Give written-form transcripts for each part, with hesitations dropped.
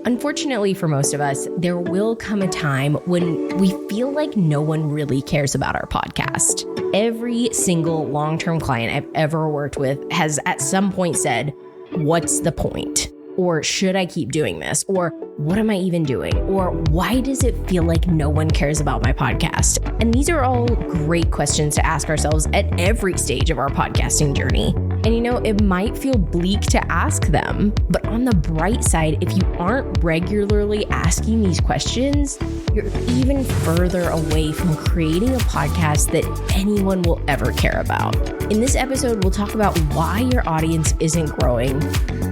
Unfortunately for most of us, there will come a time when we feel like no one really cares about our podcast. Every single long-term client I've ever worked with has at some point said, "What's the point?" Or "Should I keep doing this?" Or "What am I even doing?" Or "Why does it feel like no one cares about my podcast?" And these are all great questions to ask ourselves at every stage of our podcasting journey. And it might feel bleak to ask them, but on the bright side, if you aren't regularly asking these questions, you're even further away from creating a podcast that anyone will ever care about. In this episode, we'll talk about why your audience isn't growing,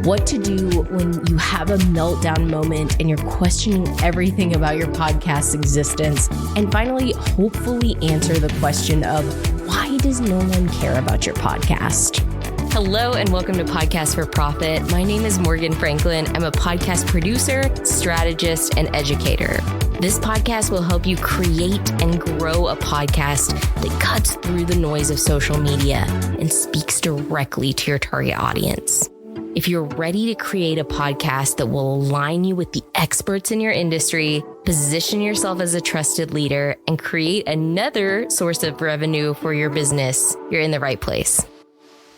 what to do when you have a meltdown moment and you're questioning everything about your podcast's existence, and finally, hopefully answer the question of why does no one care about your podcast? Hello and welcome to Podcast for Profit. My name is Morgan Franklin. I'm a podcast producer, strategist, and educator. This podcast will help you create and grow a podcast that cuts through the noise of social media and speaks directly to your target audience. If you're ready to create a podcast that will align you with the experts in your industry, position yourself as a trusted leader, and create another source of revenue for your business, you're in the right place.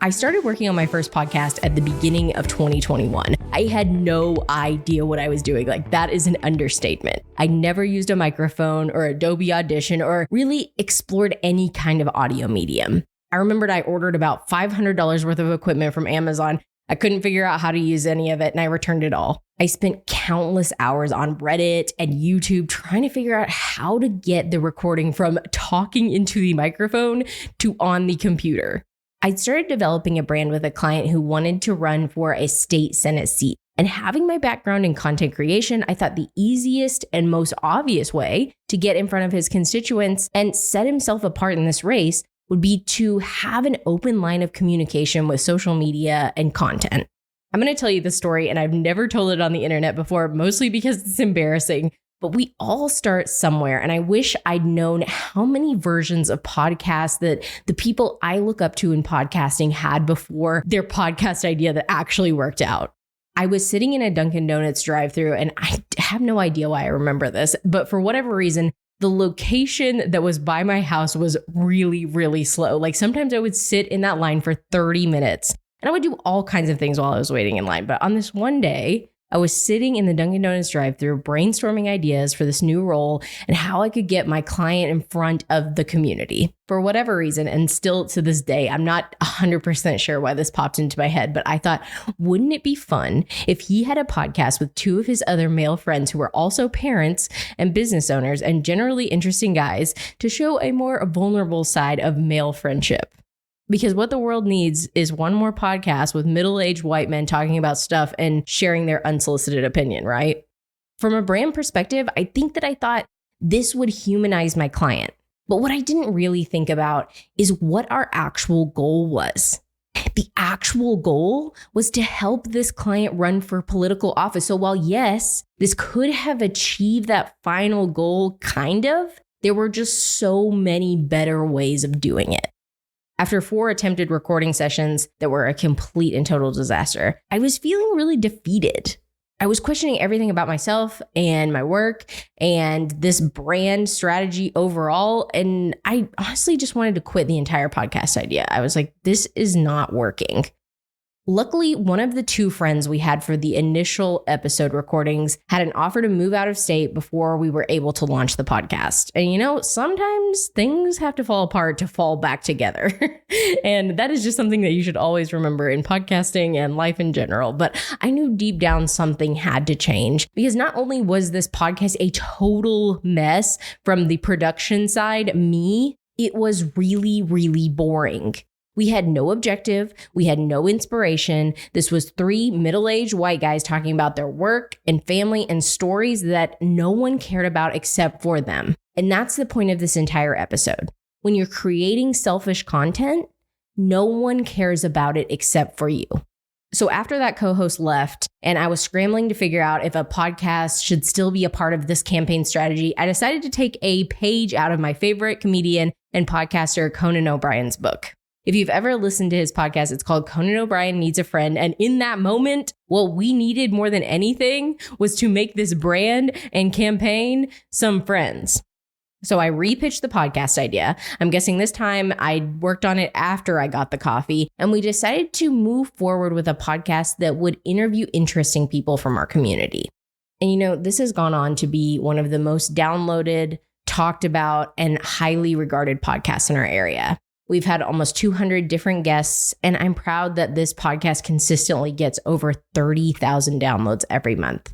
I started working on my first podcast at the beginning of 2021. I had no idea what I was doing. That is an understatement. I never used a microphone or Adobe Audition or really explored any kind of audio medium. I remembered I ordered about $500 worth of equipment from Amazon. I couldn't figure out how to use any of it, and I returned it all. I spent countless hours on Reddit and YouTube trying to figure out how to get the recording from talking into the microphone to on the computer. I started developing a brand with a client who wanted to run for a state Senate seat. And having my background in content creation, I thought the easiest and most obvious way to get in front of his constituents and set himself apart in this race would be to have an open line of communication with social media and content. I'm going to tell you this story, and I've never told it on the internet before, mostly because it's embarrassing. But we all start somewhere, and I wish I'd known how many versions of podcasts that the people I look up to in podcasting had before their podcast idea that actually worked out. I was sitting in a Dunkin' Donuts drive-thru, and I have no idea why I remember this, but for whatever reason, the location that was by my house was really, really slow. Sometimes I would sit in that line for 30 minutes, and I would do all kinds of things while I was waiting in line. But on this one day, I was sitting in the Dunkin' Donuts drive-thru brainstorming ideas for this new role and how I could get my client in front of the community. For whatever reason, and still to this day, I'm not 100% sure why this popped into my head, but I thought, wouldn't it be fun if he had a podcast with two of his other male friends who were also parents and business owners and generally interesting guys to show a more vulnerable side of male friendship? Because what the world needs is one more podcast with middle-aged white men talking about stuff and sharing their unsolicited opinion, right? From a brand perspective, I thought this would humanize my client. But what I didn't really think about is what our actual goal was. The actual goal was to help this client run for political office. So while yes, this could have achieved that final goal, kind of, there were just so many better ways of doing it. After 4 attempted recording sessions that were a complete and total disaster, I was feeling really defeated. I was questioning everything about myself and my work and this brand strategy overall. And I honestly just wanted to quit the entire podcast idea. I was like, this is not working. Luckily, one of the 2 friends we had for the initial episode recordings had an offer to move out of state before we were able to launch the podcast. And sometimes things have to fall apart to fall back together. And that is just something that you should always remember in podcasting and life in general. But I knew deep down something had to change, because not only was this podcast a total mess from the production side, it was really, really boring. We had no objective. We had no inspiration. This was 3 middle-aged white guys talking about their work and family and stories that no one cared about except for them. And that's the point of this entire episode. When you're creating selfish content, no one cares about it except for you. So after that co-host left and I was scrambling to figure out if a podcast should still be a part of this campaign strategy, I decided to take a page out of my favorite comedian and podcaster Conan O'Brien's book. If you've ever listened to his podcast, it's called Conan O'Brien Needs a Friend. And in that moment, what we needed more than anything was to make this brand and campaign some friends. So I repitched the podcast idea. I'm guessing this time I worked on it after I got the coffee, and we decided to move forward with a podcast that would interview interesting people from our community. And this has gone on to be one of the most downloaded, talked about, and highly regarded podcasts in our area. We've had almost 200 different guests, and I'm proud that this podcast consistently gets over 30,000 downloads every month.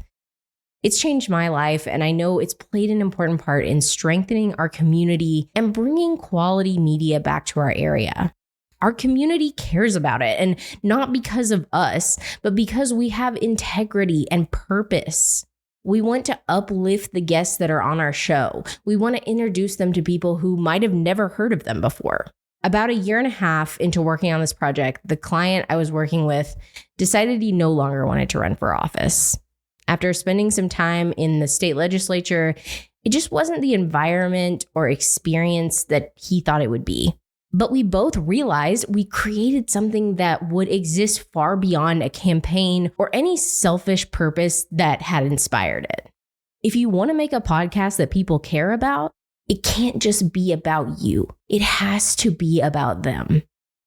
It's changed my life, and I know it's played an important part in strengthening our community and bringing quality media back to our area. Our community cares about it, and not because of us, but because we have integrity and purpose. We want to uplift the guests that are on our show. We want to introduce them to people who might have never heard of them before. About a year and a half into working on this project, the client I was working with decided he no longer wanted to run for office. After spending some time in the state legislature, it just wasn't the environment or experience that he thought it would be. But we both realized we created something that would exist far beyond a campaign or any selfish purpose that had inspired it. If you want to make a podcast that people care about, it can't just be about you. It has to be about them.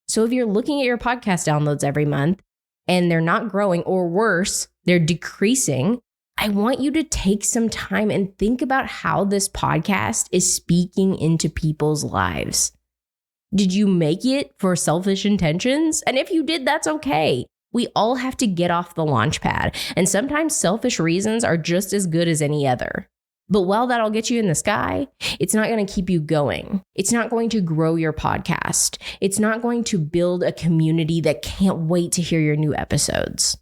So if you're looking at your podcast downloads every month and they're not growing, or worse, they're decreasing, I want you to take some time and think about how this podcast is speaking into people's lives. Did you make it for selfish intentions? And if you did, that's okay. We all have to get off the launch pad, and sometimes selfish reasons are just as good as any other. But while that'll get you in the sky, it's not going to keep you going. It's not going to grow your podcast. It's not going to build a community that can't wait to hear your new episodes.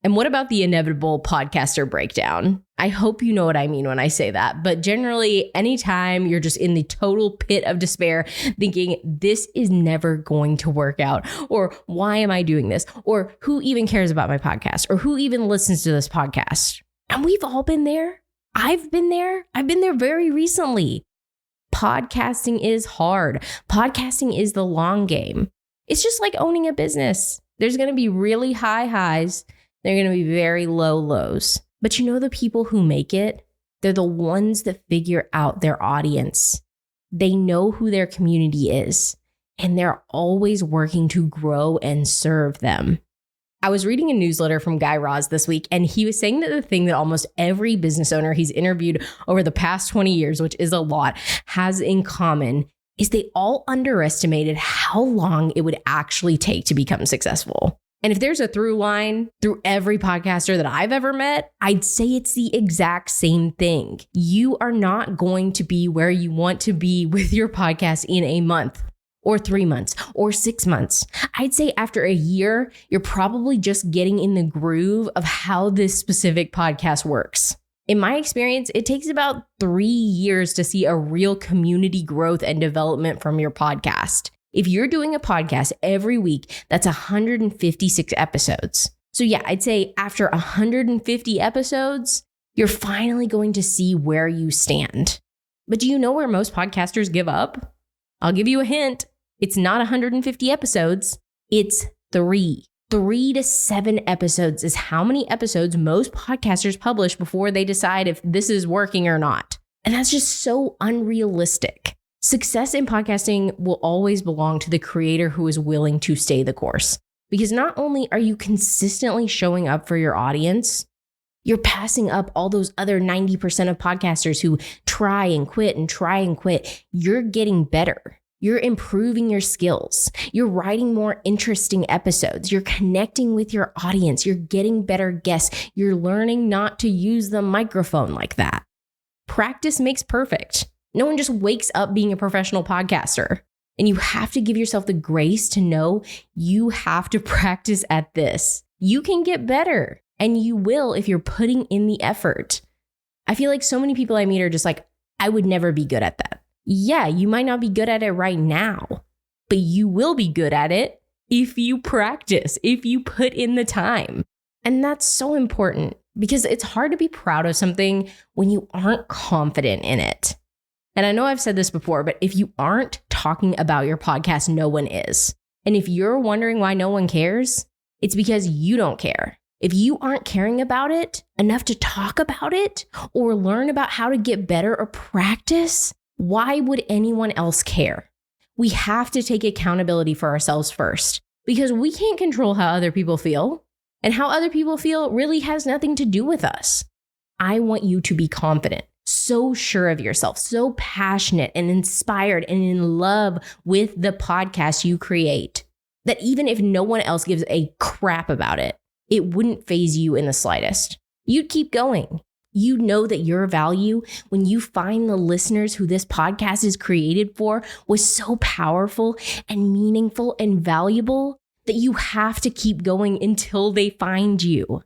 And what about the inevitable podcaster breakdown? I hope you know what I mean when I say that. But generally, anytime you're just in the total pit of despair, thinking this is never going to work out, or why am I doing this? Or who even cares about my podcast? Or who even listens to this podcast? And we've all been there. I've been there. I've been there very recently. Podcasting is hard. Podcasting is the long game. It's just like owning a business. There's going to be really high highs. There are going to be very low lows. But the people who make it, they're the ones that figure out their audience. They know who their community is, and they're always working to grow and serve them. I was reading a newsletter from Guy Raz this week, and he was saying that the thing that almost every business owner he's interviewed over the past 20 years, which is a lot, has in common is they all underestimated how long it would actually take to become successful. And if there's a through line through every podcaster that I've ever met, I'd say it's the exact same thing. You are not going to be where you want to be with your podcast in a month, or 3 months, or 6 months. I'd say after a year, you're probably just getting in the groove of how this specific podcast works. In my experience, it takes about 3 years to see a real community growth and development from your podcast. If you're doing a podcast every week, that's 156 episodes. So yeah, I'd say after 150 episodes, you're finally going to see where you stand. But do you know where most podcasters give up? I'll give you a hint. It's not 150 episodes. It's 3. 3 to 7 episodes is how many episodes most podcasters publish before they decide if this is working or not. And that's just so unrealistic. Success in podcasting will always belong to the creator who is willing to stay the course. Because not only are you consistently showing up for your audience, you're passing up all those other 90% of podcasters who try and quit and try and quit. You're getting better. You're improving your skills. You're writing more interesting episodes. You're connecting with your audience. You're getting better guests. You're learning not to use the microphone like that. Practice makes perfect. No one just wakes up being a professional podcaster. And you have to give yourself the grace to know you have to practice at this. You can get better, and you will if you're putting in the effort. I feel like so many people I meet are just like, I would never be good at that. Yeah, you might not be good at it right now, but you will be good at it if you practice, if you put in the time. And that's so important because it's hard to be proud of something when you aren't confident in it. And I know I've said this before, but if you aren't talking about your podcast, no one is. And if you're wondering why no one cares, it's because you don't care. If you aren't caring about it enough to talk about it or learn about how to get better or practice, why would anyone else care? We have to take accountability for ourselves first, because we can't control how other people feel, and how other people feel really has nothing to do with us. I want you to be confident, so sure of yourself, so passionate and inspired and in love with the podcast you create, that even if no one else gives a crap about it, it wouldn't faze you in the slightest. You'd keep going. You know that your value, when you find the listeners who this podcast is created for, was so powerful and meaningful and valuable that you have to keep going until they find you.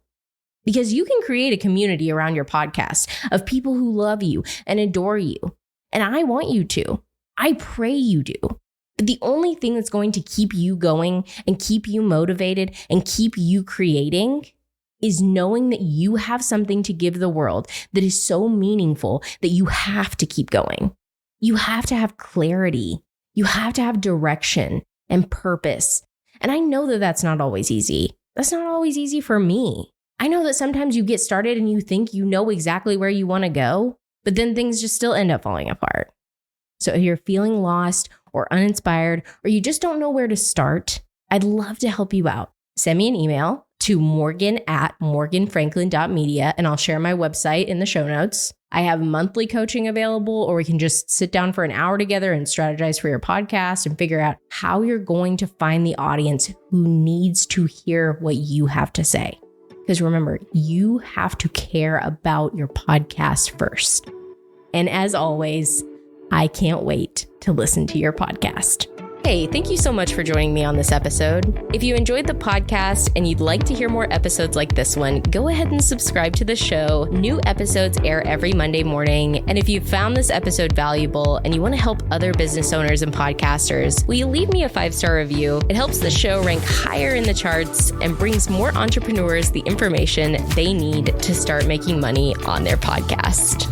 Because you can create a community around your podcast of people who love you and adore you. And I want you to. I pray you do. But the only thing that's going to keep you going and keep you motivated and keep you creating is knowing that you have something to give the world that is so meaningful that you have to keep going. You have to have clarity. You have to have direction and purpose. And I know that that's not always easy. That's not always easy for me. I know that sometimes you get started and you think you know exactly where you want to go, but then things just still end up falling apart. So if you're feeling lost or uninspired, or you just don't know where to start, I'd love to help you out. Send me an email to morgan@morganfranklin.media, and I'll share my website in the show notes. I have monthly coaching available, or we can just sit down for an hour together and strategize for your podcast and figure out how you're going to find the audience who needs to hear what you have to say. Because remember, you have to care about your podcast first. And as always, I can't wait to listen to your podcast. Hey, thank you so much for joining me on this episode. If you enjoyed the podcast and you'd like to hear more episodes like this one, go ahead and subscribe to the show. New episodes air every Monday morning. And if you found this episode valuable and you want to help other business owners and podcasters, will you leave me a 5-star review? It helps the show rank higher in the charts and brings more entrepreneurs the information they need to start making money on their podcast.